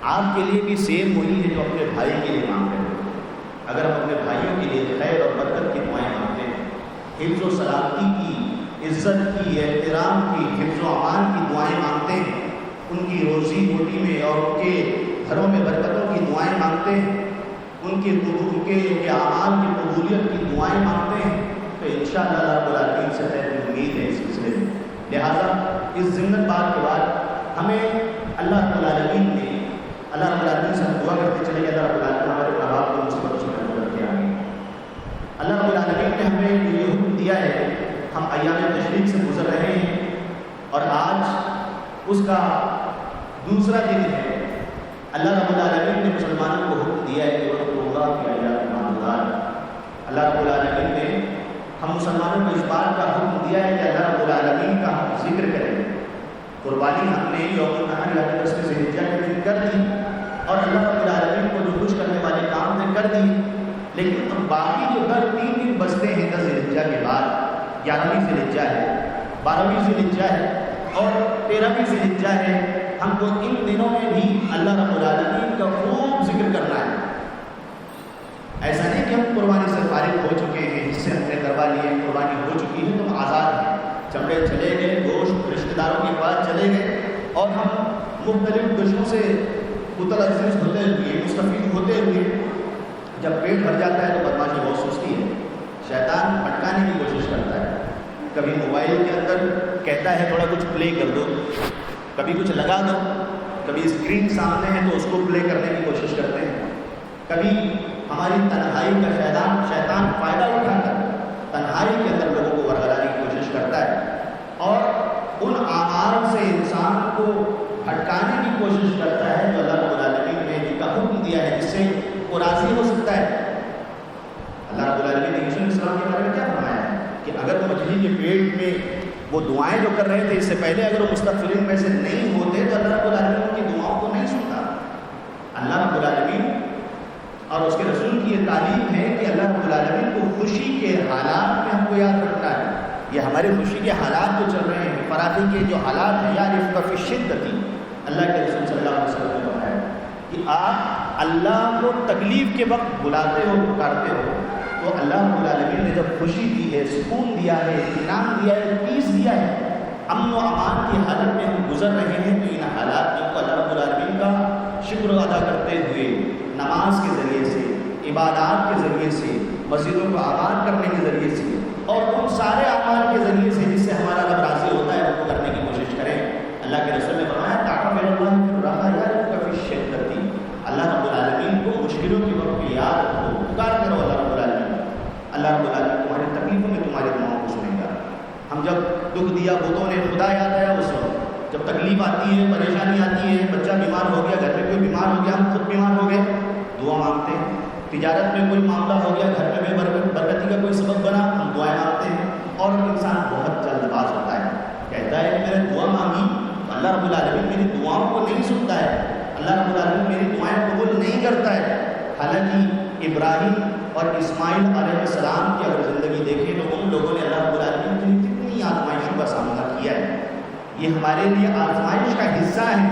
آپ کے لیے بھی سیم وہی ہے جو اپنے بھائی کے لیے مانگ رہے ہیں۔ اگر ہم اپنے بھائیوں کے لیے خیر اور برکت کی دعائیں مانگتے ہیں، حفظ و سلامتی کی، عزت کی، احترام کی، حفظ و امان کی دعائیں مانگتے ہیں، ان کی روزی روٹی میں اور ان کے گھروں میں برکتوں کی دعائیں مانگتے ہیں، ان کے اعمال کی قبولیت کی دعائیں مانگتے ہیں، تو انشاءاللہ اللہ رب العالمین سے خیر کی امید ہے اس سلسلے میں۔ لہٰذا اس ضمن بات کے بعد ہمیں اللہ رب العالمین سے ہم دعا کرتے چلے گئے، اللہ رب العالمین ہمارے ماں باپ کو مصیبتوں سے محفوظ رکھے آمین۔ اللہ رب العالمین نے ہمیں یہ حکم دیا ہے، ہم ایام تشریق سے گزر رہے ہیں اور آج اس کا دوسرا دن ہے۔ اللہ رب العالمین نے مسلمانوں کو حکم دیا ہے کہ اللہ کی ایام معدودات۔ اللہ رب العالمین نے ہم مسلمانوں کو اس بات کا حکم دیا ہے کہ اللہ رب العالمین کا ہم ذکر کریں۔ قربانی ہم نے یوم النحر یعنی 10 ذی الحجہ کے دن کر دی اور اللہ رب العالمین کو جو خوش کرنے والے کام نے کر دی، لیکن اب باقی جو 3 دن بچتے ہیں 10 ذی الحجہ کے بعد، 11ویں ذی الحجہ ہے، 12ویں ذی الحجہ ہے اور 13ویں ذی الحجہ ہے، ہم کو ان دنوں میں بھی اللہ رب العالمین کا خوب ذکر کرنا ہے۔ ایسا نہیں کہ ہم قربانی سے فارغ ہو چکے ہیں، جس سے ہم نے کروا لیے، قربانی ہو چکی ہے تو ہم آزاد ہیں، چمڑے چلے گئے، گوشت رشتہ داروں کے پاس چلے گئے اور ہم مختلف گوشتوں سے متلذذ ہوتے ہوئے، مستفید ہوتے ہوئے، جب پیٹ بھر جاتا ہے تو بدماشی بہت سستی ہے، شیطان بھٹکانے کی کوشش کرتا ہے، کبھی موبائل کے اندر کہتا ہے تھوڑا کچھ پلے کر دو، کبھی کچھ لگا دو، کبھی اسکرین سامنے ہے تو اس کو پلے کرنے کی کوشش کرتے ہیں، کبھی ہماری تنہائی کا شیطان فائدہ اٹھا کر تنہائی کے اندر لوگوں کو ورگلانے کی کوشش کرتا ہے اور ان اعمال سے انسان کو بھٹکانے کی کوشش کرتا ہے جو اللہ رب العالمین نے جن کا حکم دیا ہے، جس سے وہ راضی ہو سکتا ہے۔ اللہ رب العالمین نے یوسف علیہ السلام کے بارے میں کیا فرمایا ہے کہ اگر وہ مچھلی کے پیٹ میں وہ دعائیں جو کر رہے تھے اس سے پہلے اگر وہ مستغفرین میں سے نہیں ہوتے تو اللہ رب العالمین ان کی دعاؤں کو نہیں سنتا۔ اللہ رب العالمین اور اس کے رسول کی یہ تعلیم ہے کہ اللہ رب العالمین کو خوشی کے حالات میں ہم کو یاد رکھنا ہے۔ یہ ہمارے خوشی کے حالات جو چل رہے ہیں، فراخی کے جو حالات ہیں، یا رفق فی الشدۃ، اللہ کے رسول صلی اللہ علیہ وسلم نے فرمایا کہ آپ اللہ کو تکلیف کے وقت بلاتے ہو، پکارتے ہو، تو اللہ رب العالمین نے جب خوشی دی ہے، سکون دیا ہے، اطمینان دیا ہے، پیس دیا ہے، امن و امان کی حالت میں ہم گزر رہے ہیں، تو ان حالات میں اللہ رب العالمین کا شکر ادا کرتے ہوئے نماز کے ذریعے سے، عبادات کے ذریعے سے، مسجدوں کو آباد کرنے کے ذریعے سے اور ان سارے اعمال کے ذریعے سے جس سے ہمارا رب راضی ہوتا ہے، وہ کرنے کی کوشش کریں۔ اللہ کے رسول نے فرمایا اللہ رب العالمین کو مشکلوں کے وقت میں یاد رکھو، پکار کرو اللہ رب العالمین۔ اللہ رب العالمین تمہاری تکلیفوں میں تمہاری دعاؤں کو سنے گا۔ ہم جب دکھ دیا بتوں نے، خدا یاد آیا اس وقت جب تکلیف آتی ہے، پریشانی آتی ہے، بچہ بیمار ہو گیا، گھر میں کوئی بیمار ہو گیا، ہم خود بیمار ہو گئے، دعا مانگتے ہیں۔ تجارت میں کوئی معاملہ ہو گیا، گھر میں برکتی کا کوئی سبب بنا، ہم دعائیں مانگتے ہیں۔ اور انسان بہت جلد باز ہوتا ہے، کہتا ہے کہ میں نے دعا مانگی، اللہ رب العالمین میری دعاؤں کو نہیں سنتا ہے، اللہ رب العالمین میری دعائیں قبول نہیں کرتا ہے۔ حالانکہ ابراہیم اور اسماعیل علیہ السلام کی اگر زندگی دیکھیں تو ان لوگوں نے اللہ رب العالمین کے لیے کتنی آزمائشوں کا سامنا کیا ہے۔ یہ ہمارے لیے آزمائش کا حصہ ہے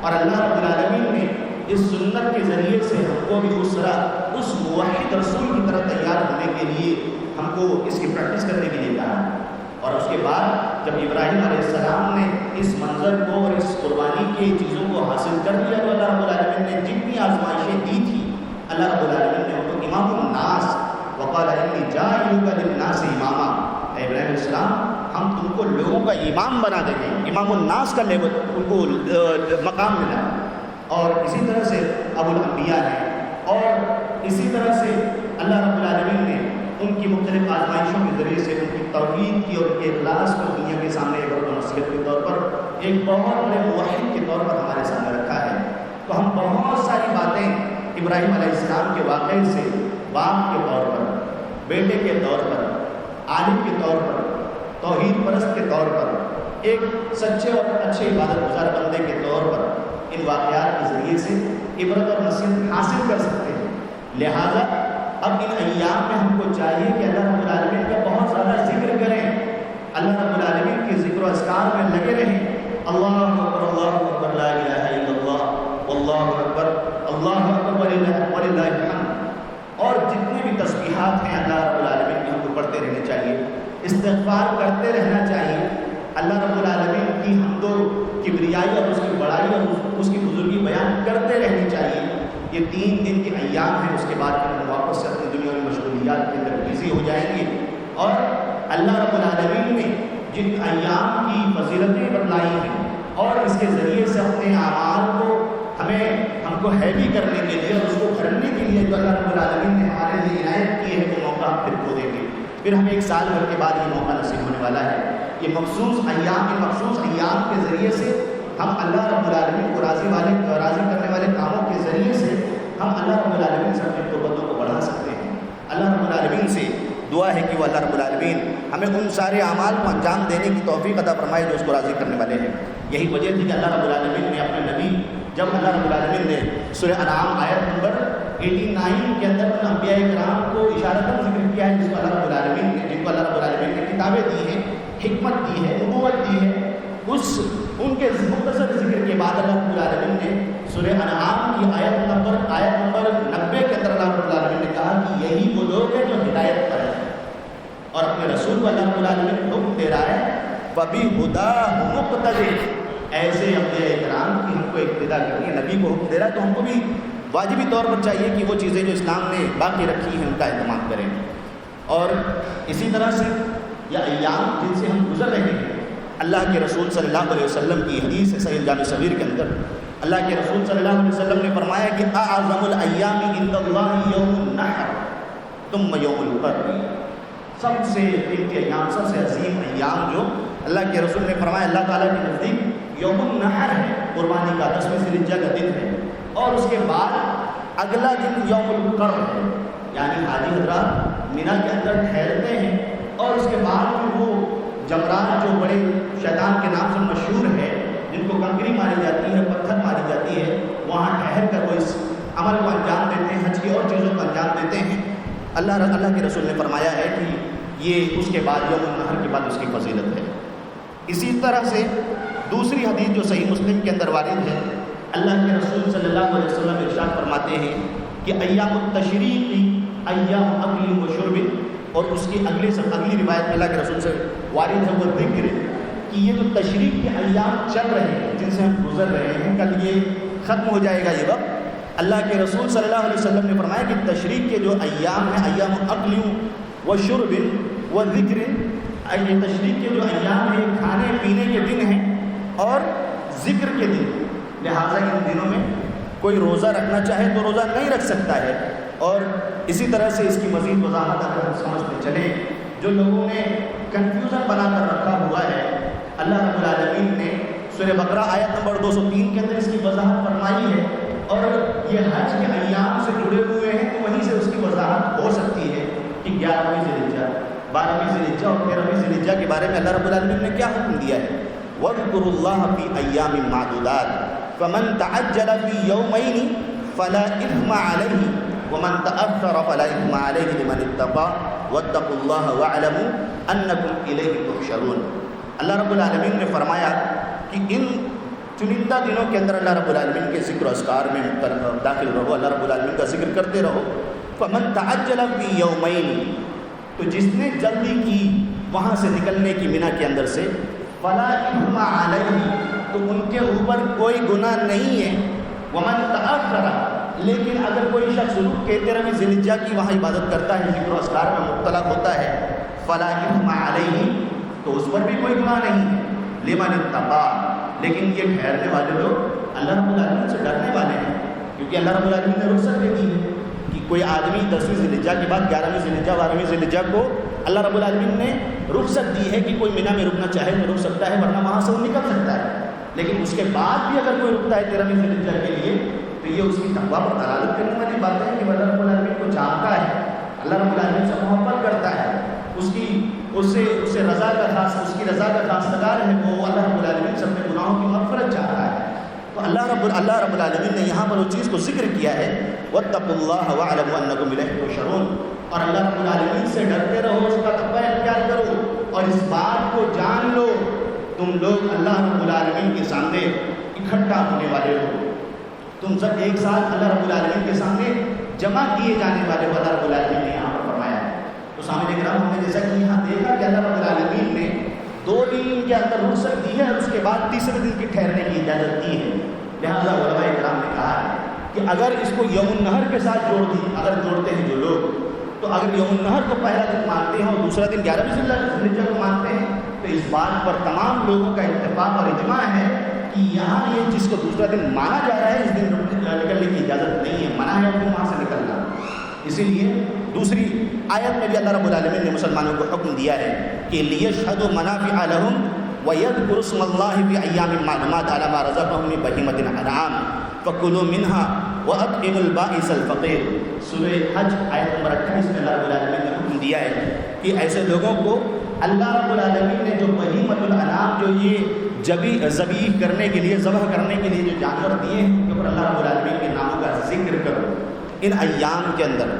اور اللہ رب العالمین نے اس سنت کے ذریعے سے ہم کو بھی اس موحد رسول کی طرح تیار ہونے کے لیے ہم کو اس کی پریکٹس کرنے کے لیے کہا۔ اور اس کے بعد جب ابراہیم علیہ السلام نے اس منظر کو اور اس قربانی کی چیزوں کو حاصل کر لیا تو اللہ رب العالمین نے جتنی آزمائشیں دی تھی، اللہ رب العالمین نے ان کو امام الناس وقال انی جاعلک للناس اماما، اے ابراہیم علیہ السلام ہم تم کو لوگوں کا امام بنا دیں گے۔ امام الناس کا لیول ان کو مقام ملا۔ اور اسی طرح سے ابو الانبیاء ہے، اور اسی طرح سے اللہ رب العالمین نے ان کی مختلف آزمائشوں کے ذریعے سے ان کی توحید کی اور ان کے اخلاص کو دنیا کے سامنے عبرت و نصیحت کے طور پر ایک بہت بڑے موحد کے طور پر ہمارے سامنے رکھا ہے۔ تو ہم بہت ساری باتیں ابراہیم علیہ السلام کے واقعے سے باپ کے طور پر، بیٹے کے طور پر، عالم کے طور پر، توحید پرست کے طور پر، ایک سچے اور اچھے عبادت گزار بندے کے طور پر ان واقعات کے ذریعے سے عبرت اور نصیحت حاصل کر سکتے ہیں۔ لہٰذا اب ان ایام میں ہم کو چاہیے کہ اللہ رب العالمین کا بہت زیادہ ذکر کریں، اللہ رب العالمین کے ذکر و اذکار میں لگے رہیں۔ اللہ اکبر لا الہ الا اللہ، اللہ اکبر وللہ الحمد، اور جتنے بھی تسبیحات ہیں اللہ رب العالمین کی ہم کو پڑھتے رہنے چاہیے، استغفار کرتے رہنا چاہیے، اللہ رب العالمین کی حمد و کبریائی اور اس کی بڑائی اور اس کی بزرگی بیان کرتے رہنی چاہیے۔ یہ 3 دن کے ایام ہیں، اس کے بعد پھر ہم واپس سے اپنی دنیا کی مشغولیات کے اندر بزی ہو جائیں گے، اور اللہ رب العالمین نے جن ایام کی فضیلتیں بتلائی ہیں اور اس کے ذریعے سے اپنے اعمال کو ہم کو ہیوی کرنے کے لیے اور اس کو بھرنے کے لیے جو اللہ رب العالمین نے ہمارے لیے عنایت کی ہے، وہ موقع ہم پھر کھو دیں گے، پھر ہمیں 1 سال بھر کے بعد یہ موقع نصیب ہونے والا ہے۔ یہ مخصوص ایام کے ذریعے سے ہم اللہ رب العالمین کو راضی کرنے والے کاموں کے ذریعے سے ہم اللہ رب العالمین سے اپنی توبتوں کو بڑھا سکتے ہیں۔ اللہ رب العالمین سے دعا ہے کہ وہ اللہ رب العالمین ہمیں ان سارے اعمال کو انجام دینے کی توفیق عطا فرمائے جو اس کو راضی کرنے والے ہیں۔ یہی وجہ تھی کہ اللہ رب العالمین نے اپنے نبی، جب اللہ رب العالمین نے سورہ انعام آیت نمبر 89 کے اندر ان انبیاء کرام کو اشارتاً ذکر کیا ہے جن کو اللہ رب العالمین نے کتابیں دی ہیں، حکمت دی ہے، نبوت دی ہے، ان کے مختصر ذکر کے بعد اللہ رب العالمین نے سورہ انعام کی آیت نمبر 90 کے اندر اللہ رب العالمین نے کہا کہ یہی وہ لوگ ہیں جو ہدایت پر ہیں، اور اپنے رسول کو اللہ رب العالمین کو حکم دے رہا ہے فَبِهُدَاهُ مُقْتَدِرْ، ایسے انبیاء کرام کی ہم کو اقتداء کرنی ہے۔ نبی کو حکم دے رہا ہے تو ہم کو بھی واجبی طور پر چاہیے کہ وہ چیزیں جو اسلام نے باقی رکھی ہیں ان کا اہتمام کریں۔ اور اسی طرح سے یہ ایام جن سے ہم گزر رہے ہیں، اللہ کے رسول صلی اللہ علیہ وسلم کی حدیث ہے صحیح جامع صغیر کے اندر، اللہ کے رسول صلی اللہ علیہ وسلم نے فرمایا کہ اعظم الایام عند اللہ یوم النحر ثم یوم القر، سب سے قیمتی ایام، سب سے عظیم ایام جو اللہ کے رسول نے فرمایا اللہ تعالیٰ کے نزدیک یوم النحر ہے، قربانی کا 10ویں ذی الحجہ کا دن ہے، اور اس کے بعد اگلا دن یوم القر ہے، یعنی حاجی حضرات مینا کے اندر ٹھہرتے ہیں اور اس کے بعد وہ جمرات جو بڑے شیطان کے نام سے مشہور ہے، جن کو کنکری ماری جاتی ہے، پتھر ماری جاتی ہے، وہاں ٹھہر کر وہ اس عمل کو انجام دیتے ہیں، حج کی اور چیزوں کو انجام دیتے ہیں۔ اللہ کے رسول نے فرمایا ہے کہ یہ اس کے بعد یوم النحر کے بعد اس کی فضیلت ہے۔ اسی طرح سے دوسری حدیث جو صحیح مسلم کے اندر وارد ہے، اللہ کے رسول صلی اللہ علیہ وسلم ارشاد فرماتے ہیں کہ ایام التشریق ایام اکل و شرب، اور اس کی اگلی روایت میں اللہ کے رسول سے وارد ہے وہ ذکر کہ یہ جو تشریق کے ایام چل رہے ہیں جن سے ہم گزر رہے ہیں، کل یہ ختم ہو جائے گا یہ وقت۔ اللہ کے رسول صلی اللہ علیہ وسلم نے فرمایا کہ تشریق کے جو ایام ہیں، ایام اکل و شرب و ذکر، یہ تشریق کے جو ایام ہیں کھانے پینے کے دن ہیں اور ذکر کے دن، لہٰذا ان دنوں میں کوئی روزہ رکھنا چاہے تو روزہ نہیں رکھ سکتا ہے۔ اور اسی طرح سے اس کی مزید وضاحت اگر ہم سمجھتے چلیں، جو لوگوں نے کنفیوژن بنا کر رکھا ہوا ہے، اللہ رب العالمین نے سورہ بقرہ آیت نمبر 203 کے اندر اس کی وضاحت فرمائی ہے، اور یہ حج کے ایام سے جڑے ہوئے ہیں تو وہیں سے اس کی وضاحت ہو سکتی ہے کہ 11ویں ذی الحجہ، 12ویں ذی الحجہ اور 13ویں ذی الحجہ کے بارے میں اللہ رب العالمین نے کیا حکم دیا ہے۔ وَاذْكُرُوا اللَّهَ فِي أَيَّامٍ مَّعْدُودَاتٍ فَمَن تَعَجَّلَ فِي يَوْمَيْنِ فَلَا إِثْمَ عَلَيْهِ وَمَن تَأَخَّرَ فَلَا إِثْمَ عَلَيْهِ لِمَنِ اتَّقَىٰ وَاتَّقُوا اللَّهَ وَاعْلَمُوا أَنَّكُمْ إِلَيْهِ تُحْشَرُونَ۔ اللہ رب العالمین نے فرمایا کہ ان چنندہ دنوں کے اندر اللہ رب العالمین کے ذکر و اذکار میں داخل رہو، اللہ رب العالمین کا ذکر کرتے رہو۔ فَمَن تَعَجَّلَ فِي يَوْمَيْنِ، تو جس نے جلدی کی وہاں سے نکلنے کی مینا کے اندر سے، فَلَا إِثْمَ عَلَيْهِ، تو ان کے اوپر کوئی گناہ نہیں ہے۔ وَمَن تَأَخَّرَ، لیکن اگر کوئی شخص رک کے 13ویں ذی الحجہ کی وہاں عبادت کرتا ہے، ذکر و اذکار میں مبتلا ہوتا ہے، فَلَا إِثْمَ عَلَيْهِ، تو اس پر بھی کوئی گناہ نہیں ہے۔ لِمَنِ اتَّقَىٰ، لیکن یہ ٹھہرنے والے لوگ اللہ رب العالمین سے ڈرنے والے ہیں، کیونکہ اللہ رب العالمین نے رخصت دے دی ہے کہ کوئی آدمی 10ویں ذی الحجہ کے بعد 11ویں ذی الحجہ 12ویں ذی الحجہ کو اللہ رب العالمین نے رخصت دی ہے کہ کوئی مینا میں رکنا چاہے تو رک سکتا ہے، ورنہ وہاں سے وہ نکل سکتا ہے۔ لیکن اس کے بعد بھی اگر کوئی رکتا ہے 13ویں ذی الحجہ کے لیے تو یہ اس کی تقویٰ پر دلالت کرنے والی بات ہے کہ اللہ رب العالمین کو چاہتا ہے، اللہ رب العالمین سے محبت کرتا ہے، اس سے رضا کا خاص، اس کی رضا کا خواستگار ہے، وہ اللہ رب العالمین سے اپنے گناہوں کی مغفرت چاہتا ہے۔ تو اللہ رب العالمین نے یہاں پر اس چیز کو ذکر کیا ہے، وَاتَّقُوا اللَّهَ وَاعْلَمُوا أَنَّكُمْ إِلَيْهِ تُحْشَرُونَ، اور اللہ رب العالمین سے ڈرتے رہو، اس کا تقویٰ اختیار کرو، اور اس بات کو جان لو تم لوگ اللہ رب العالمین کے سامنے اکٹھا ہونے والے ہو۔ تم سب ایک ساتھ اللہ رب العالمین کے سامنے جمع کیے جانے والے اللہ رب العالمین نے یہاں پر فرمایا ہے۔ تو سامنے کرام ہم نے جیسا کہ یہاں دیکھا کہ اللہ رب العالمین نے 2 دن کے اندر رخصت دی ہے اور اس کے بعد تیسرے دن کی ٹھہرنے کی اجازت دی ہے۔ لہٰذا علماء کرام نے کہا ہے کہ اگر اس کو یوم النحر کے ساتھ اگر جوڑتے ہیں جو لوگ، تو اگر یوم النحر کو پہلا دن مانتے ہیں اور دوسرا دن 11 ذی الحجہ کو مانتے ہیں، تو اس بات پر تمام لوگوں کا اتفاق اور اجماع ہے کہ یہاں یہ جس کو دوسرا دن مانا جا رہا ہے اس دن نکلنے کی اجازت نہیں ہے، منع ہے کہ وہاں سے نکلنا۔ اسی لیے دوسری آیت میں بھی اللہ رب العالمین نے مسلمانوں کو حکم دیا ہے کہ لیشہدوا منافع لہم وَيَذْكُرُوا اسْمَ اللَّهِ فِي أَيَّامٍ مَّعْلُومَاتٍ عَلَىٰ مَا رَزَقَهُم مِّن بَهِيمَةِ الْأَنْعَامِ فَكُلُوا مِنْهَا وَأَطْعِمُوا الْبَائِسَ الْفَقِيرَ۔ سورہ حج آیت نمبر 28 میں اللہ رب العالمین نے حکم دیا ہے کہ ایسے لوگوں کو اللہ رب العالمین نے جو بہیمۃ الانعام، جو یہ ذبیح کرنے کے لیے، ذبح کرنے کے لیے جو جانور دیے ہیں، ان کے اوپر اللہ رب العالمین کے ناموں کا ذکر کرو ان ایام کے اندر،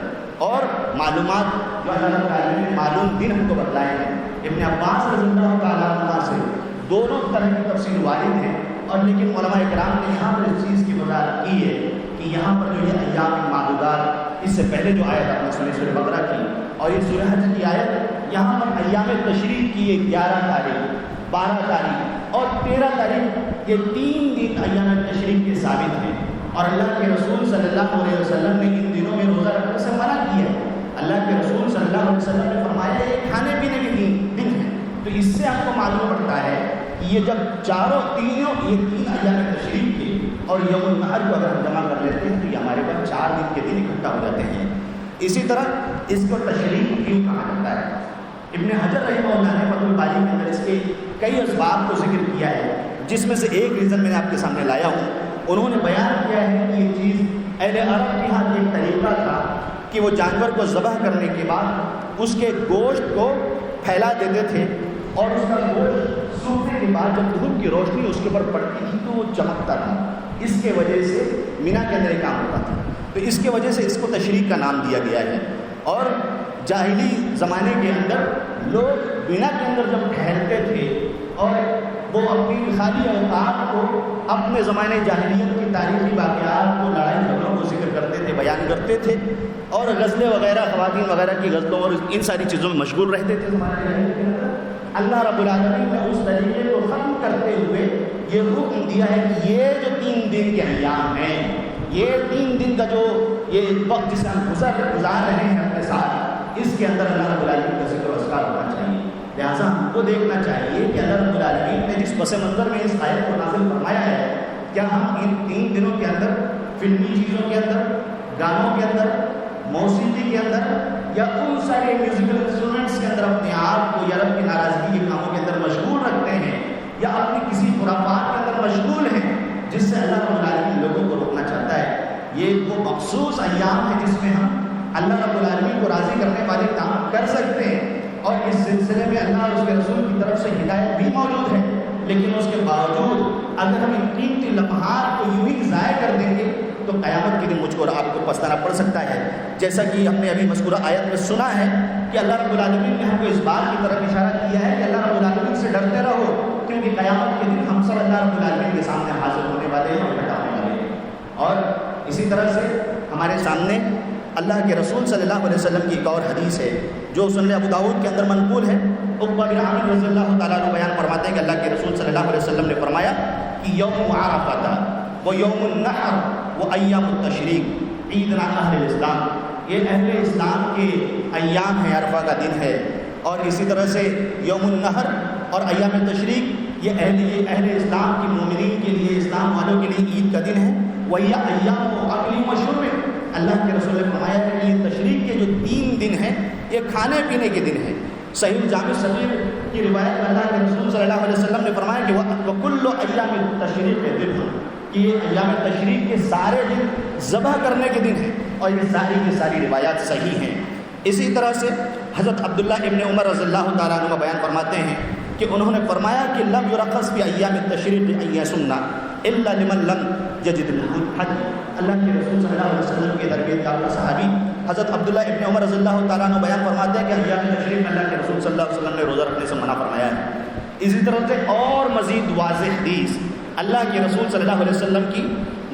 اور معلومات جو اللہ رب العالمین نے معلوم دن ہم کو بتلائے ہیں۔ ابن عباس رضی اللہ تعالیٰ عنہ سے دونوں طرح کی تفصیل وارد ہے، اور لیکن علماء کرام نے یہاں پر اس چیز کی وضاحت کی ہے کہ یہاں پر جو یہ ایام معدودات، اس سے پہلے جو آیت آپ نے سنی سورہ بقرہ کی اور یہ سورہ حج کی آیت، یہاں پر ایام تشریق کی 11 تاریخ، 12 تاریخ اور 13 تاریخ، یہ 3 دن ایام تشریق کے ثابت ہیں، اور اللہ کے رسول صلی اللہ علیہ وسلم نے ان دنوں میں روزہ رکھنے سے منع کیا ہے۔ اللہ کے رسول صلی اللہ علیہ وسلم نے فرمایا یہ کھانے پینے کے دن ہیں۔ تو اس سے آپ کو معلوم پڑتا ہے کہ یہ جب یہ 3 ایام تشریق کے اور یوم النحر کو اگر ہم جمع کر لیتے ہیں تو یہ ہمارے پاس 4 دن کے دن اکٹھا ہو جاتے ہیں۔ اسی طرح اس کو تشریق کیوں کہا جاتا ہے؟ ابن حجر رحمہ اللہ نے فتح الباری کے اندر اس کے کئی اسباب کو ذکر کیا ہے، جس میں سے ایک ریزن میں نے آپ کے سامنے لایا ہوں۔ انہوں نے بیان کیا ہے کہ یہ چیز اہل عرب کے ہاں ایک طریقہ تھا کہ وہ جانور کو ذبح کرنے کے بعد اس کے گوشت کو پھیلا دیتے تھے، اور اس کا گوشت سوکھنے کے بعد جب دھوپ کی روشنی اس کے اوپر پڑتی تھی تو وہ چمکتا تھا۔ اس کے وجہ سے مینا کے اندر ایک کام ہوتا تھا، تو اس کے وجہ سے اس کو تشریق کا نام دیا گیا ہے۔ اور جاہلی زمانے کے اندر لوگ مینا کے اندر جب ٹھہرتے تھے اور وہ اپنی خالی اوقات کو اپنے زمانے جاہلیت کی تاریخی واقعات کو، لڑائی جھگڑوں کو ذکر کرتے تھے، بیان کرتے تھے، اور غزلیں وغیرہ، خواتین وغیرہ کی غزلوں اور ان ساری چیزوں میں مشغول رہتے تھے زمانے جاہلیت کے اندر۔ اللہ رب العالمین نے اس طریقے کو ختم کرتے ہوئے یہ حکم دیا ہے کہ یہ جو 3 دن کے ایام ہیں، یہ 3 دن کا جو یہ وقت جسے ہم گزار رہے ہیں اپنے ساتھ، اس کے اندر اللہ رب العالمین کا ذکر و اذکار ہونا چاہیے۔ لہٰذا ہم کو دیکھنا چاہیے کہ اللہ رب العالمین نے جس پس منظر میں اس آیت کو نازل فرمایا ہے، کیا ہم ان 3 دنوں کے اندر فلمی چیزوں کے اندر، گانوں کے اندر، موسیقی کے اندر، یا ان سارے میوزیکل انسٹرومنٹس کے اندر اپنے آپ کو یا رب کی ناراضگی کے کاموں کے اندر مشغول رکھتے ہیں، یا اپنی کسی خرافات کے اندر مشغول ہیں جس سے اللہ رب العالمین لوگوں کو روکنا چاہتا ہے؟ یہ وہ مخصوص ایام ہے جس میں ہم اللہ رب العالمین کو راضی کرنے والے کام کر سکتے ہیں، اور اس سلسلے میں اللہ اور اس کے رسول کی طرف سے ہدایت بھی موجود ہے، لیکن اس کے باوجود اگر ہم ان قیمتی لمحات کو یوں ہی ضائع کر دیں گے تو قیامت کے دن مجھ کو اور آپ کو پچھتانا پڑ سکتا ہے۔ جیسا کہ ہم نے ابھی مذکورہ آیت میں سنا ہے کہ اللہ رب العالمین نے ہم کو اس بات کی طرف اشارہ کیا ہے کہ اللہ رب العالمین سے ڈرتے رہو، کیونکہ قیامت کے دن ہم سب اللہ رب العالمین کے سامنے حاضر ہونے والے ہیں اور اکٹھا ہونے والے ہیں۔ اور اسی طرح سے ہمارے سامنے اللہ کے رسول صلی اللہ علیہ وسلم کی ایک اور حدیث ہے جو سنن ابو داؤد کے اندر منقول ہے۔ عقبہ بن عامر رضی اللہ تعالیٰ عنہ بیان فرماتے ہیں کہ اللہ کے رسول صلی اللہ علیہ وسلم نے فرمایا کہ یوم عرفہ و یوم النحر و ایام التشریق عیدنا اہل الاسلام، یہ اہل اسلام کے ایام ہیں، عرفہ کا دن ہے، اور اسی طرح سے یوم النحر اور ایام تشریق یہ اہل اسلام کی مومنین کے لیے، اسلام والوں کے لیے عید کا دن ہے۔ وہی ایام و اکل و شرب، اللہ کے رسول نے فرمایا ہے کہ یہ تشریق کے جو 3 دن ہیں یہ کھانے پینے کے دن ہیں۔ صحیح جامع صغیر کی روایت میں اللہ کے رسول صلی اللہ علیہ وسلم نے فرمایا کہ وَكُلُّ أَيَّامِ التَّشْرِيقِ دِنٌ، کہ یہ ایام تشریق کے سارے دن ذبح کرنے کے دن ہیں، اور یہ ساری کی ساری روایات صحیح ہیں۔ اسی طرح سے حضرت عبداللہ ابن عمر رضی اللہ تعالیٰ عنہ بیان فرماتے ہیں کہ انہوں نے فرمایا کہ لم یرخص فی ایام التشریق ان یصمنا الا لمن لم یجد الحج۔ اللہ کے رسول صلی اللہ علیہ وسلم کے درمیان یافتہ صحابی حضرت عبداللہ ابن عمر رضی اللہ تعالیٰ عنہ بیان فرماتے ہیں کہ ایام تشریق میں اللہ کے رسول صلی اللہ علیہ وسلم نے روزہ رکھنے سے منع فرمایا ہے۔ اسی طرح سے اور مزید واضح حدیث اللہ کے رسول صلی اللہ علیہ وسلم کی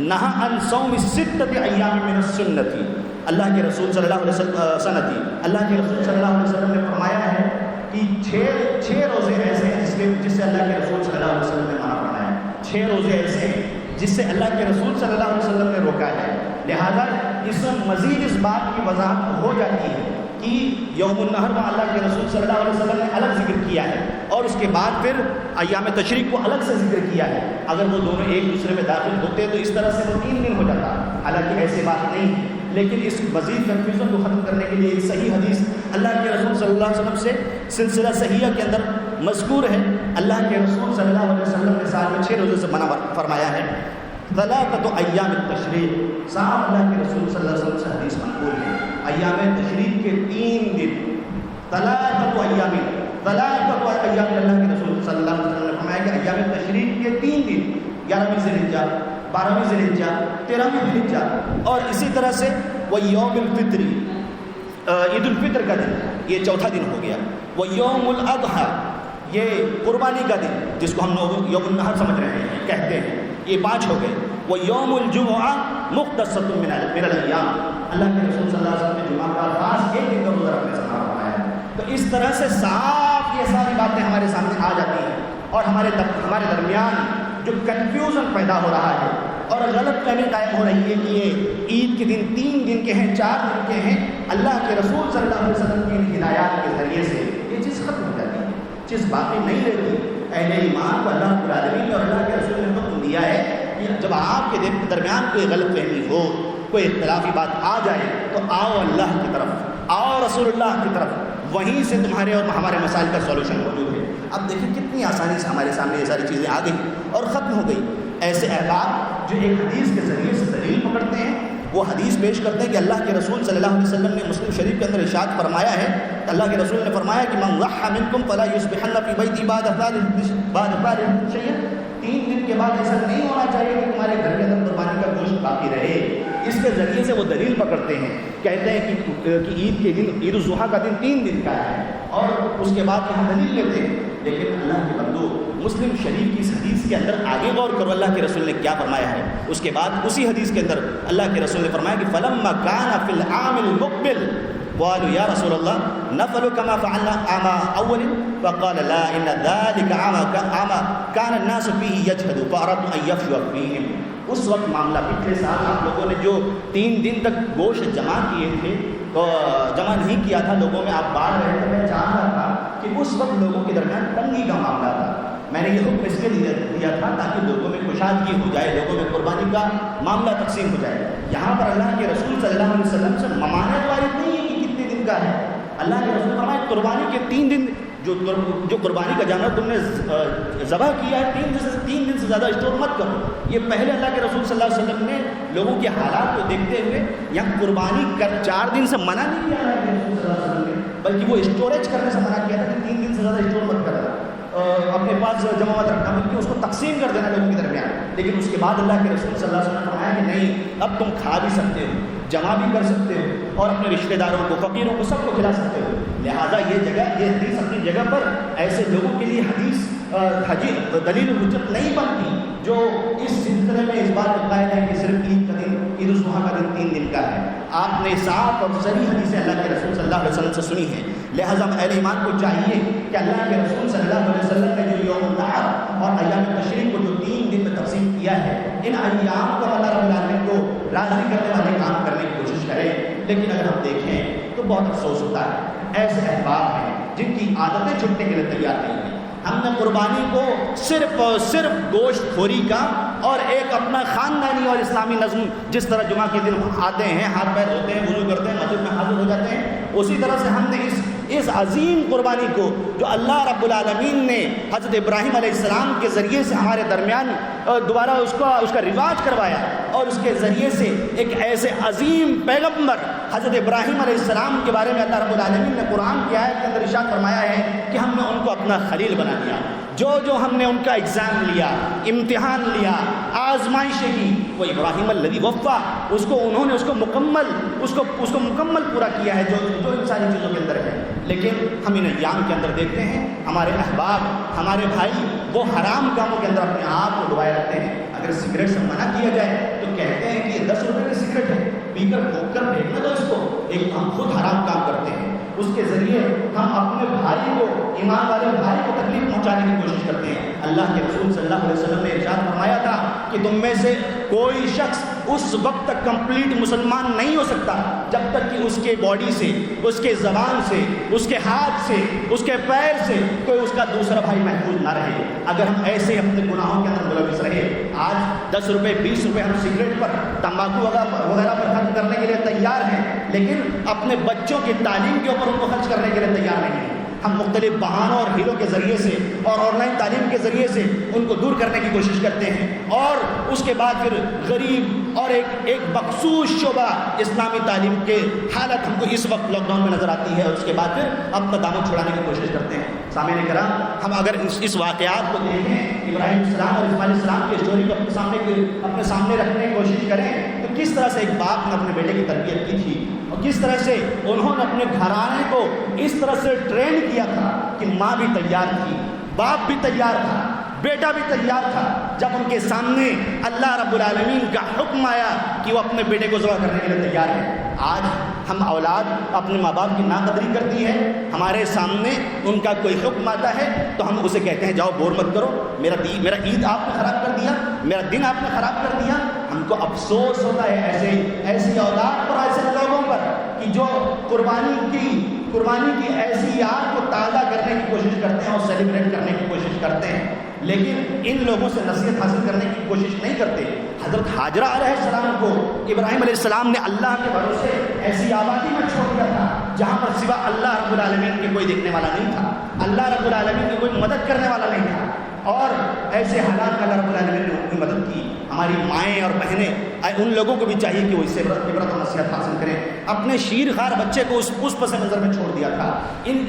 نہا ان صوم ستۃ ایام من السنتی، اللہ کے رسول صلی اللہ علیہ وسلم اللہ کے رسول صلی اللہ علیہ وسلم نے فرمایا ہے کہ چھ روزے ایسے ہیں جس سے اللہ کے رسول صلی اللہ علیہ وسلم نے منع فرمایا ہے، 6 روزے ایسے ہیں جس سے اللہ کے رسول صلی اللہ علیہ وسلم نے روکا ہے۔ لہذا اس میں مزید اس بات کی وضاحت ہو جاتی ہے کہ یوم النحر میں اللہ کے رسول صلی اللہ علیہ وسلم نے الگ ذکر کیا ہے اور اس کے بعد پھر ایام تشریق کو الگ سے ذکر کیا ہے۔ اگر وہ دونوں ایک دوسرے میں داخل ہوتے تو اس طرح سے وہ 3 دن ہو جاتا، حالانکہ ایسی بات نہیں ہے، لیکن اس مزید کنفیوژن کو ختم کرنے کے لیے ایک صحیح حدیث اللہ کے رسول صلی اللہ علیہ وسلم سے سلسلہ صحیحہ کے اندر مذکور ہے۔ اللہ کے رسول صلی اللہ علیہ وسلم نے سال میں 6 روزے سے منع فرمایا ہے۔ ثلاثۃ ایام التشریق، صاحب اللہ کے رسول صلی اللہ علیہ وسلم سے حدیث منقول ہے، ایام تشریق کے 3 دن، ثلاثۃ ایام اللہ کے رسول صلی اللہ علیہ وسلم نے فرمایا کہ ایام تشریق کے 3 دن، 11ویں ذی الحجہ، 12ویں ذی الحجہ، 13ویں ذی الحجہ، اور اسی طرح سے وہ یوم الفطر، عید الفطر کا دن، یہ 4تھا دن ہو گیا، وہ یوم الاضحیٰ، یہ قربانی کا دن جس کو ہم لوگ یوم النحر سمجھ رہے ہیں کہتے ہیں، یہ 5 ہو گئے، وہ یوم الجمعہ مختصۃ من الایام، اللہ کے رسول صلی اللہ علیہ وسلم نے جمعہ کا خاص ایک دن کا روزہ رکھنے سے منع فرمایا ہے۔ تو اس طرح سے صاف یہ ساری باتیں ہمارے سامنے آ جاتی ہیں، اور ہمارے درمیان جو کنفیوژن پیدا ہو رہا ہے اور غلط فہمی قائم ہو رہی ہے کہ یہ عید کے دن 3 دن کے ہیں، 4 دن کے ہیں، اللہ کے رسول صلی اللہ علیہ وسلم کی ان ہدایات کے ذریعے سے یہ چیز ختم ہو جاتی ہے، چیز باقی نہیں رہتی۔ اہل ایمان کو اللہ رب العالمین اور اللہ کے رسول نے حکم دیا ہے کہ جب آپ کے درمیان کوئی غلط فہمی ہو، کوئی اختلافی بات آ جائے تو آؤ اللہ کی طرف، آؤ رسول اللہ کی طرف، وہیں سے تمہارے اور ہمارے مسائل کا سولوشن موجود ہے۔ اب دیکھیں کتنی آسانی سے ہمارے سامنے یہ ساری چیزیں آ گئی اور ختم ہو گئی۔ ایسے احباب جو ایک حدیث کے ذریعے سے دلیل پکڑتے ہیں، وہ حدیث پیش کرتے ہیں کہ اللہ کے رسول صلی اللہ علیہ وسلم نے مسلم شریف کے اندر ارشاد فرمایا ہے، اللہ کے رسول نے فرمایا کہ من ضحى منکم فلا یصبحن فی بیتی بعد ثالث شیئا، 3 دن کے بعد ایسا نہیں ہونا چاہیے کہ تمہارے گھر کے اندر قربانی کا گوشت باقی رہے۔ اس کے ذریعے سے وہ دلیل پکڑتے ہیں، کہتے ہیں کہ عید کے دن، عید الاضحیٰ کا دن 3 دن کا ہے، اور اس کے بعد یہاں دلیل لیتے ہیں۔ لیکن اللہ کے بندو، مسلم شریف کی اس حدیث کے اندر آگے غور کرو اللہ کے رسول نے کیا فرمایا ہے۔ اس کے بعد اسی حدیث کے اندر اللہ کے رسول نے فرمایا کہ فلما كان في العام المقبل قالوا يا رسول الله نفعل كما فعلنا عام اول فقال لا ان ذلك عام كان الناس فيه يجهدوا فاردت ان يفشوا فيهم۔ اس وقت معاملہ پچھلے سال آپ لوگوں نے جو 3 دن تک گوشت جمع کیے تھے تو جمع نہیں کیا تھا، لوگوں میں آپ بانٹ رہے تھے، میں جان رہا تھا کہ اس وقت لوگوں کے درمیان تنگی کا معاملہ تھا۔ میں نے یہ حکم اس لیے دیا تھا تاکہ لوگوں میں کشادگی ہو جائے، لوگوں میں قربانی کا معاملہ تقسیم ہو جائے۔ یہاں پر اللہ کے رسول صلی اللہ علیہ وسلم سے ممانعت وارد نہیں ہے کہ کتنے دن کا ہے۔ اللہ کے رسول فرمایا قربانی کے 3 دن، جو قربانی کا جانور تم نے ذبح کیا ہے 3 دن سے زیادہ اسٹور مت کرو۔ یہ پہلے اللہ کے رسول صلی اللہ علیہ وسلم نے لوگوں کے حالات کو دیکھتے ہوئے یہاں قربانی کر 4 دن سے منع نہیں کیا اللہ کے رسول صلی اللہ علیہ وسلم نے، بلکہ وہ اسٹوریج کرنے سے منع کیا تھا کہ 3 دن سے زیادہ اسٹور مت کرنا، اپنے پاس جمع مت رکھنا، بلکہ اس کو تقسیم کر دینا لوگوں کے درمیان۔ لیکن اس کے بعد اللہ کے رسول صلی اللہ علیہ وسلم نے فرمایا کہ نہیں، اب تم کھا بھی سکتے ہو، جمع بھی کر سکتے ہو، اور اپنے رشتہ داروں کو، فقیروں کو، سب کو کھلا سکتے ہو۔ لہٰذا یہ حدیث اپنی جگہ پر ایسے لوگوں کے لیے حدیث دلیل حجت نہیں بنتی جو اس سلسلے میں اس بات کا قائل ہے کہ صرف عید کا دن، عید الاضحیٰ کا دن 3 دن کا ہے۔ آپ نے صاف اور صریح حدیث اللہ کے رسول صلی اللہ علیہ وسلم سے سنی ہے، لہٰذا اہل ایمان کو چاہیے کہ اللہ کے رسول صلی اللہ علیہ وسلم نے جو یوم النحر اور ایام تشریق کو جو 3 دن میں تقسیم کیا ہے، ان ایام کو اللہ رب العالمین کو راضی کرنے والے کام کرنے کی کوشش کریں۔ لیکن اگر ہم دیکھیں تو بہت افسوس ہوتا ہے، ایسے احباب ہیں جن کی عادتیں چھوڑنے کے لیے تیار نہیں ہیں۔ ہم نے قربانی کو صرف اور صرف گوشت خوری کا اور ایک اپنا خاندانی اور اسلامی نظم، جس طرح جمعہ کے دن آتے ہیں، ہاتھ پیر دھوتے ہیں، وضو کرتے ہیں، مسجد میں حاضر ہو جاتے ہیں، اسی طرح سے ہم نے اس عظیم قربانی کو جو اللہ رب العالمین نے حضرت ابراہیم علیہ السلام کے ذریعے سے ہمارے درمیان دوبارہ اس کا رواج کروایا، اور اس کے ذریعے سے ایک ایسے عظیم پیغمبر حضرت ابراہیم علیہ السلام کے بارے میں اللہ رب العالمین نے قرآن کی آیت کے اندر ارشاد فرمایا ہے کہ ہم نے ان کو اپنا خلیل بنا دیا۔ جو ہم نے ان کا ایگزام لیا، امتحان لیا، آزمائشیں کی، وہ ابراہیم الذی وفا، انہوں نے اس کو مکمل پورا کیا ہے جو ان ساری چیزوں کے اندر ہے۔ لیکن ہم ان ایام کے اندر دیکھتے ہیں ہمارے احباب، ہمارے بھائی وہ حرام کاموں کے اندر اپنے آپ کو ڈبائے رکھتے ہیں۔ اگر سگریٹ سے منع کیا جائے تو کہتے ہیں کہ یہ 10 روپے کی سگریٹ ہے، پی کر پھونک کر پھینکنا تو اس کو، ایک ہم خود حرام کام کرتے ہیں، اس کے ذریعے ہم اپنے بھائی کو، ایمان والے بھائی کو تکلیف پہنچانے کی کوشش کرتے ہیں۔ اللہ کے رسول صلی اللہ علیہ وسلم نے ارشاد فرمایا تھا کہ تم میں سے کوئی شخص اس وقت تک کمپلیٹ مسلمان نہیں ہو سکتا جب تک کہ اس کے باڈی سے، اس کے زبان سے، اس کے ہاتھ سے، اس کے پیر سے کوئی اس کا دوسرا بھائی محفوظ نہ رہے۔ اگر ہم ایسے اپنے گناہوں کے اندر ملوث رہے، آج 10 روپے 20 روپے ہم سگریٹ پر، تمباکو وغیرہ پر خرچ کرنے کے لیے تیار ہیں، لیکن اپنے بچوں کی تعلیم کے اوپر ان کو خرچ کرنے کے لیے تیار نہیں ہیں۔ ہم مختلف بہانوں اور ہیلوں کے ذریعے سے اور آن لائن تعلیم کے ذریعے سے ان کو دور کرنے کی کوشش کرتے ہیں، اور اس کے بعد پھر غریب اور ایک مخصوص شعبہ اسلامی تعلیم کے حالت ہم کو اس وقت لاک ڈاؤن میں نظر آتی ہے، اور اس کے بعد پھر اپنا دامن چھڑانے کی کوشش کرتے ہیں۔ سامعین کرام، ہم اگر اس واقعات کو دیکھیں، ابراہیم السلام اور اسماعیل السلام کی اسٹوری کو اپنے سامنے رکھنے کی کوشش کریں تو کس طرح سے ایک باپ نے اپنے بیٹے کی تربیت کی تھی، اور کس طرح سے انہوں نے اپنے گھرانے کو اس طرح سے ٹرین کیا تھا کہ ماں بھی تیار تھی، باپ بھی تیار تھا، بیٹا بھی تیار تھا۔ جب ان کے سامنے اللہ رب العالمین کا حکم آیا کہ وہ اپنے بیٹے کو ذبح کرنے کے لیے تیار ہے۔ آج ہم اولاد اپنے ماں باپ کی ناقدری کرتی ہے، ہمارے سامنے ان کا کوئی حکم آتا ہے تو ہم اسے کہتے ہیں جاؤ بور مت کرو، میرا عید آپ نے خراب کر دیا، میرا دن آپ نے خراب کر دیا۔ ہم کو افسوس ہوتا ہے ایسی اولاد پر، ایسے لوگوں پر کہ جو قربانی کی ایسی یاد کو تازہ کرنے کی کوشش کرتے ہیں اور سیلیبریٹ کرنے کی کوشش کرتے ہیں، لیکن ان لوگوں سے نصیحت حاصل کرنے کی کوشش نہیں کرتے۔ حضرت ہاجرہ علیہ السلام کو ابراہیم علیہ السلام نے اللہ کے بھروسے ایسی آبادی میں چھوڑ دیا تھا جہاں پر سوا اللہ رب العالمین کے کوئی دیکھنے والا نہیں تھا، اللہ رب العالمین کی کوئی مدد کرنے والا نہیں تھا، اور ایسے حالات میں اللہ رب العالمین نے ان کی مدد کی۔ ہماری مائیں اور بہنیں، ان لوگوں کو بھی چاہیے کہ وہ اس سے عبرت و نصیحت حاصل کریں۔ اپنے شیر خار بچے کو اس پس منظر میں چھوڑ دیا تھا۔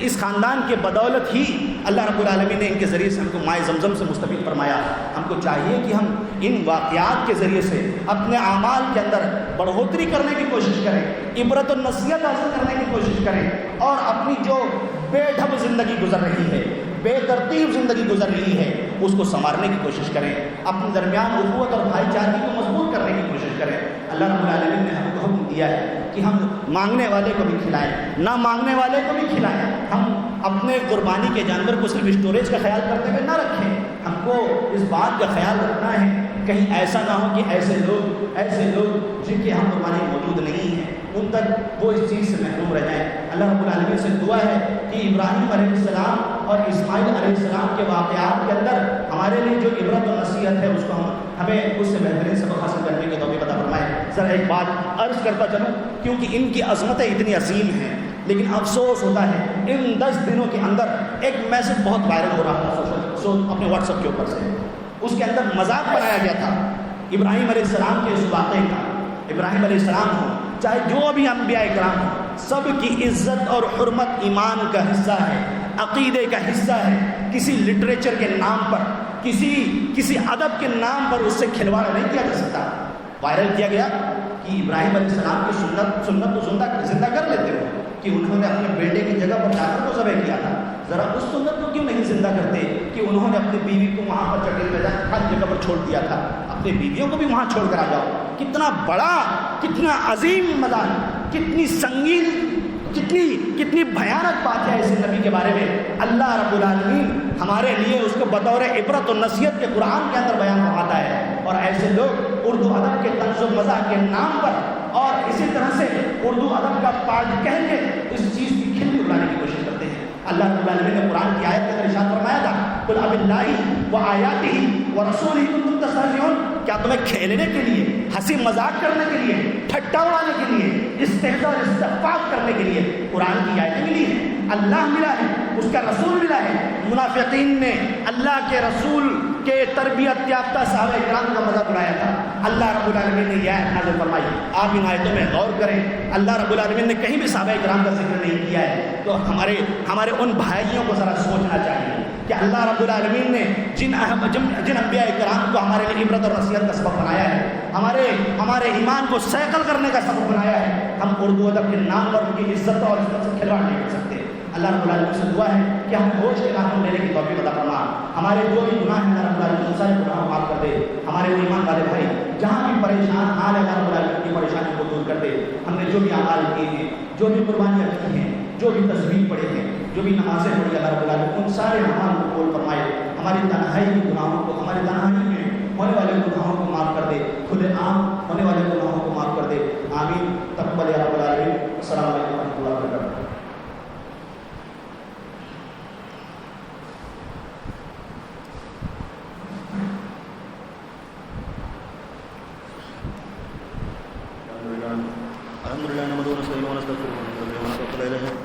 اس خاندان کے بدولت ہی اللہ رب العالمین نے ان کے ذریعے سے ہم کو مائے زمزم سے مستفید فرمایا۔ ہم کو چاہیے کہ ہم ان واقعات کے ذریعے سے اپنے اعمال کے اندر بڑھوتری کرنے کی کوشش کریں، عبرت و نصیحت حاصل کرنے کی کوشش کریں، اور اپنی جو بے ڈھب زندگی گزر رہی ہے، بے ترتیب زندگی گزر رہی ہے، اس کو سنوارنے کی کوشش کریں، اپنے درمیان اخوت اور بھائی چارگی کو مضبوط کرنے کی کوشش کریں۔ اللہ رب العالمین نے ہم کو حکم دیا ہے کہ ہم مانگنے والے کو بھی کھلائیں، نہ مانگنے والے کو بھی کھلائیں۔ ہم اپنے قربانی کے جانور کو صرف اسٹوریج کا خیال کرتے ہوئے نہ رکھیں، ہم کو اس بات کا خیال رکھنا ہے کہیں ایسا نہ ہو کہ ایسے لوگ جن کے ہم قربانی موجود نہیں ہیں ان تک وہ اس چیز سے محروم رہ جائیں۔ اللہ رب العالمین سے دعا ہے کہ ابراہیم علیہ السلام اور اسماعیل علیہ السلام کے واقعات کے اندر ہمارے لیے جو عبرت و نصیحت ہے اس کو ہمیں اس سے بہترین سبق حاصل کرنے کی توفیق عطا فرمائے۔ ذرا ایک بات عرض کرتا چلوں، کیونکہ ان کی عظمتیں اتنی عظیم ہیں، لیکن افسوس ہوتا ہے ان 10 دنوں کے اندر ایک میسج بہت وائرل ہو رہا تھا اپنے واٹس ایپ کے اوپر سے، اس کے اندر مذاق بنایا گیا تھا ابراہیم علیہ السلام کے اس واقعے کا۔ ابراہیم علیہ السلام ہو چاہے جو بھی انبیاء کرام ہو، سب کی عزت اور حرمت ایمان کا حصہ ہے، عقیدے کا حصہ ہے۔ کسی لٹریچر کے نام پر، کسی ادب کے نام پر اس سے کھلواڑ نہیں کیا جا سکتا۔ وائرل کیا گیا کہ ابراہیم علیہ السلام کی سنت تو زندہ کر لیتے ہو کہ انہوں نے اپنے بیٹے کی جگہ پر جانور کو ذبح کیا تھا، ذرا اس سنت کو کیوں نہیں زندہ کرتے کہ انہوں نے اپنی بیوی کو وہاں پر چٹیل میدان ہر جگہ پر چھوڑ دیا تھا، اپنی بیویوں کو بھی وہاں چھوڑ کر آ جاؤ۔ کتنا بڑا، کتنا عظیم مذاق، کتنی سنگین، کتنی بھیانک بات ہے اس نبی کے بارے میں۔ اللہ رب العالمین ہمارے لیے اس کو بطور عبرت و نصیحت کے قرآن کے اندر بیان فرماتا ہے، اور ایسے لوگ اردو ادب کے طنز و مزاح کے نام پر اور اسی طرح سے اردو ادب کا پارٹ کہہ کے اس چیز کی کھلی اڑانے کی کوشش کرتے ہیں۔ اللہ رب العالمین نے قرآن کی آیت کے اندر ارشاد فرمایا تھا، قل اب اللہ و آیاتہ و رسولہ کنتم تستہزئون، کیا تمہیں کھیلنے کے لیے، ہنسی مذاق کرنے کے لیے، ٹھٹا اڑانے کے لیے، استہزاء اور استخفاف کرنے کے لیے قرآن کی آیتیں ملی ہیں، اللہ ملا ہے، اس کا رسول ملا ہے۔ منافقین نے اللہ کے رسول کے تربیت یافتہ صحابہ کرام کا مذاق اڑایا تھا۔ اللہ رب العالمین نے یہ آیت نازل فرمائی، آپ ان آیتوں میں غور کریں۔ اللہ رب العالمین نے کہیں بھی صحابہ کرام کا ذکر نہیں کیا ہے، تو ہمارے ان بھائیوں کو ذرا سوچنا چاہیے کہ اللہ رب العالمین نے جن انبیاء کرام کو ہمارے لیے عبرت اور نصیحت کا سبق بنایا ہے، ہمارے ایمان کو سیکل کرنے کا سبق بنایا ہے، ہم اردو ادب کے نام پر ان کی عزت اور عزت سے کھلواڑ نہیں کر سکتے۔ اللہ رب العالمین سے دعا ہے کہ ہمیں ہوش کے کام لینے کی توفیق عطا فرما. ہمارے جو بھی گناہ ہیں اللہ رب العالمین ان سارے گناہوں کو معاف کر دے. ہمارے ایمان والے بھائی جہاں بھی پریشان حال ہے اللہ رب العالمین کی پریشانی کو دور کر دے. ہم نے جو بھی اعمال کیے ہیں, جو بھی قربانیاں کی ہیں, جو بھی تصویر پڑھے ہیں, جو بھی نمازیں پڑھی اللہ رب العالمین ان سارے اعمال کو قبول فرمائے. ہماری تنہائی کے گناہوں کو, ہماری تنہائی میں ہونے والے گناہوں کو معاف کر دے. خود عام ہونے والے گناہوں کو معاف کر دے. آمین. تقبل یا رب العالمین. السلام علیکم ورحمۃ اللہ وبرکاتہ. الحمد لله نحمده ونستعينه ونستغفره ونتوكل عليه